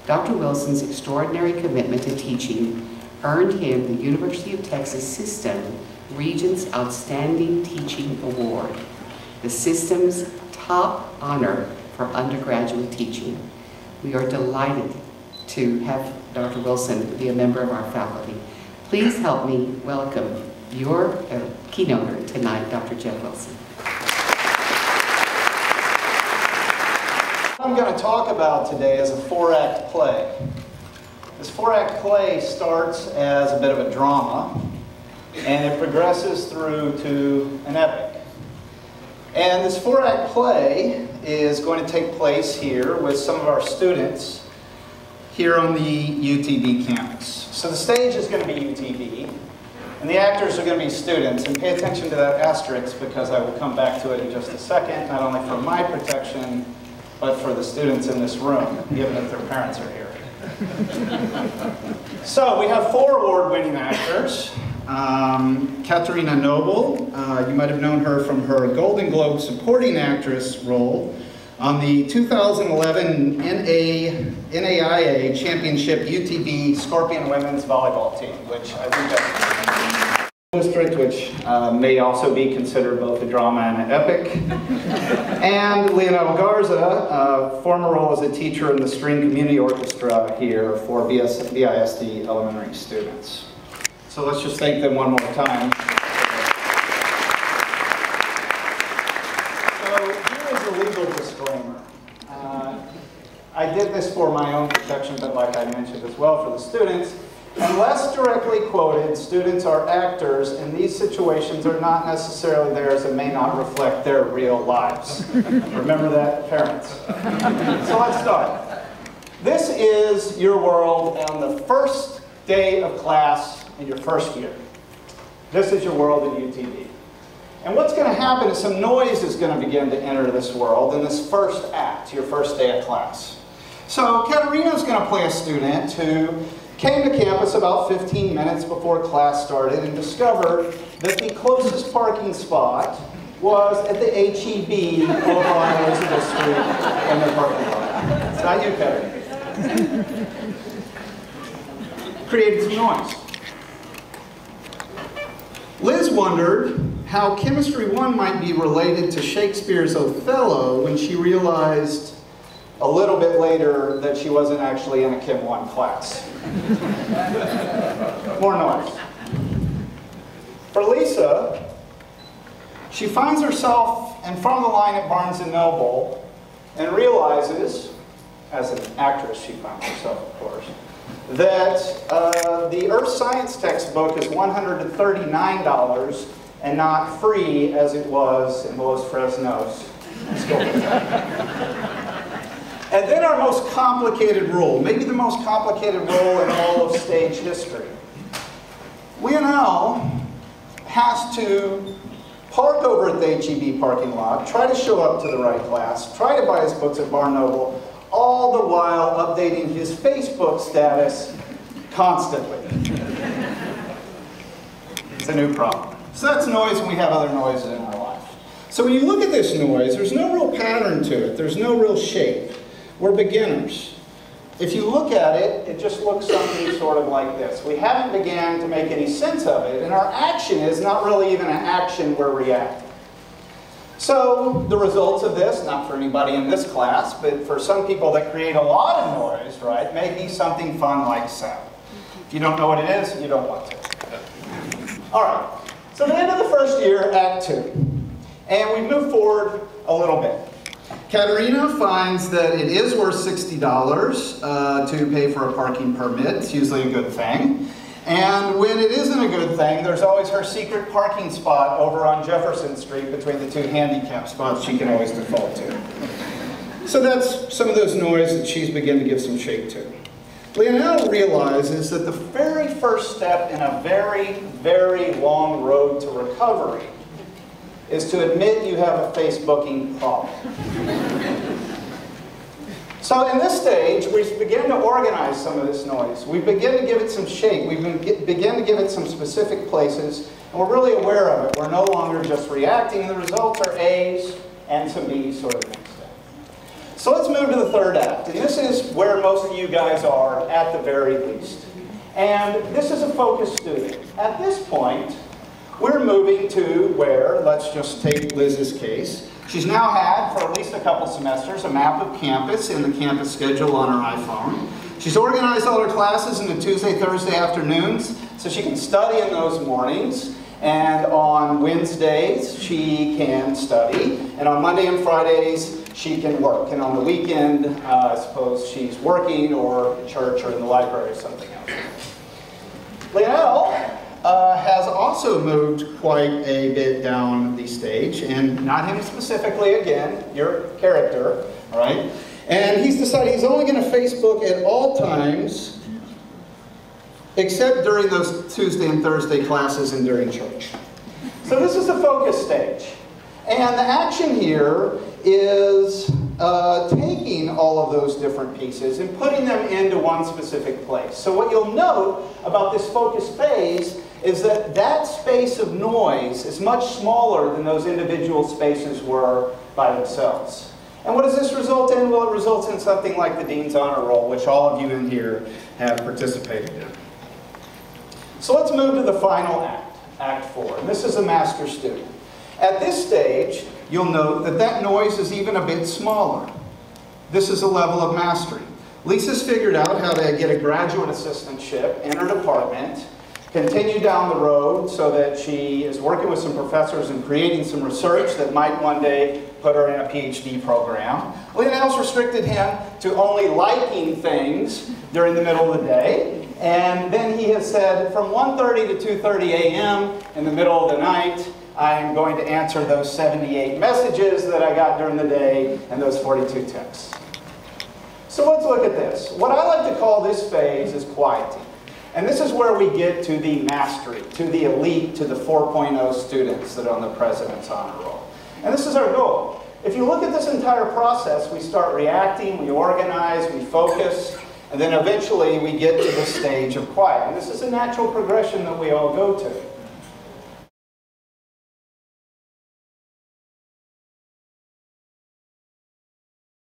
Dr. Wilson's extraordinary commitment to teaching earned him the University of Texas System Regents Outstanding Teaching Award, the system's top honor for undergraduate teaching. We are delighted to have Dr. Wilson be a member of our faculty. Please help me welcome your keynoter tonight, Dr. Jeff Wilson. What I'm going to talk about today is a 4-act play. This 4-act play starts as a bit of a drama, and it progresses through to an epic. And this 4-act play is going to take place here with some of our students here on the UTB campus. So the stage is going to be UTB, and the actors are going to be students. And pay attention to that asterisk, because I will come back to it in just a second, not only for my protection, but for the students in this room, given that their parents are here. So we have 4 award-winning actors. Katarina Noble, you might have known her from her Golden Globe supporting actress role on the 2011 NAIA Championship UTB Scorpion Women's Volleyball Team, which I think that's district, which may also be considered both a drama and an epic. And Leonel Garza, former role as a teacher in the String Community Orchestra here for BISD elementary students. So let's just thank them one more time. So here is a legal disclaimer. I did this for my own protection, but like I mentioned as well for the students. Unless directly quoted, students are actors, and these situations are not necessarily theirs and may not reflect their real lives. Remember that, parents? So let's start. This is your world on the first day of class in your first year. This is your world at UTB. And what's going to happen is some noise is going to begin to enter this world in this first act, your first day of class. So Katarina is going to play a student who came to campus about 15 minutes before class started and discovered that the closest parking spot was at the HEB over on Elizabeth Street in the parking lot. It's not you, Katarina. Created some noise. Liz wondered how Chemistry 1 might be related to Shakespeare's Othello when she realized a little bit later that she wasn't actually in a Chem 1 class. More noise. For Lisa, she finds herself in front of the line at Barnes & Noble and realizes, as an actress she finds herself, of course, that the Earth Science textbook is $139 and not free as it was in Los Fresnos. And then our most complicated role, maybe the most complicated role in all of stage history. Leonel has to park over at the HEB parking lot, try to show up to the right class, try to buy his books at Barnes & Noble, all the while updating his Facebook status constantly. It's a new problem. So that's noise, and we have other noises in our life. So when you look at this noise, there's no real pattern to it. There's no real shape. We're beginners. If you look at it, it just looks something sort of like this. We haven't began to make any sense of it, and our action is not really even an action, we're reacting. So the results of this, not for anybody in this class, but for some people that create a lot of noise, right, may be something fun like sound. If you don't know what it is, you don't want to. All right, so the end of the first year, Act 2. And we move forward a little bit. Katarina finds that it is worth $60 to pay for a parking permit. It's usually a good thing. And when it isn't a good thing, there's always her secret parking spot over on Jefferson Street between the 2 handicap spots she can always default to. So that's some of those noise that she's beginning to give some shape to. Leonel realizes that the very first step in a very, very long road to recovery is to admit you have a Facebooking problem. So in this stage, we begin to organize some of this noise. We begin to give it some shape. We begin to give it some specific places, and we're really aware of it. We're no longer just reacting. The results are A's and some B's sort of mixed in. So let's move to the third act, and this is where most of you guys are at the very least. And this is a focused student. At this point, we're moving to where, let's just take Liz's case. She's now had, for at least a couple semesters, a map of campus in the campus schedule on her iPhone. She's organized all her classes into Tuesday, Thursday afternoons, so she can study in those mornings. And on Wednesdays, she can study. And on Monday and Fridays, she can work. And on the weekend, I suppose she's working or in church or in the library or something else. Leonelle has also moved quite a bit down the stage, and not him specifically, again, your character, all right? And he's decided he's only going to Facebook at all times, except during those Tuesday and Thursday classes and during church. So this is the focus stage. And the action here is taking all of those different pieces and putting them into one specific place. So what you'll note about this focus phase is that that space of noise is much smaller than those individual spaces were by themselves. And what does this result in? Well, it results in something like the Dean's Honor Roll, which all of you in here have participated in. So let's move to the final act, Act 4. And this is a master student. At this stage, you'll note that that noise is even a bit smaller. This is a level of mastery. Lisa's figured out how to get a graduate assistantship in her department, continue down the road so that she is working with some professors and creating some research that might one day put her in a PhD program. Leonelle's restricted him to only liking things during the middle of the day. And then he has said, from 1:30 to 2:30 a.m. in the middle of the night, I am going to answer those 78 messages that I got during the day and those 42 texts. So let's look at this. What I like to call this phase is quieting. And this is where we get to the mastery, to the elite, to the 4.0 students that are on the President's Honor Roll. And this is our goal. If you look at this entire process, we start reacting, we organize, we focus, and then eventually we get to the stage of quiet. And this is a natural progression that we all go to.